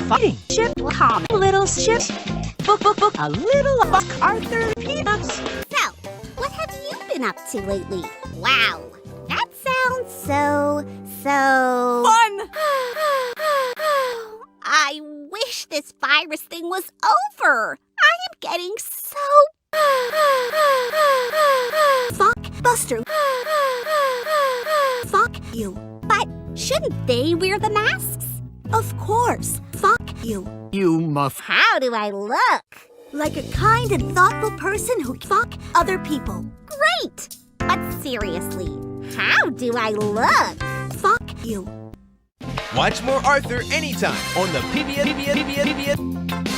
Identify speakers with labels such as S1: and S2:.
S1: Fighting ship, calm, little ship, book, a little buck, Arthur, peanuts.
S2: So, what have you been up to lately? Wow, that sounds so
S3: Fun!
S2: I wish this virus thing was over. I am getting so fuck Buster. Fuck you. But shouldn't they wear the masks? Of course. Fuck you.
S4: You muff.
S2: How do I look?
S5: Like a kind and thoughtful person who fuck other people.
S2: Great! But seriously, how do I look?
S5: Fuck you.
S6: Watch more Arthur anytime on the PBS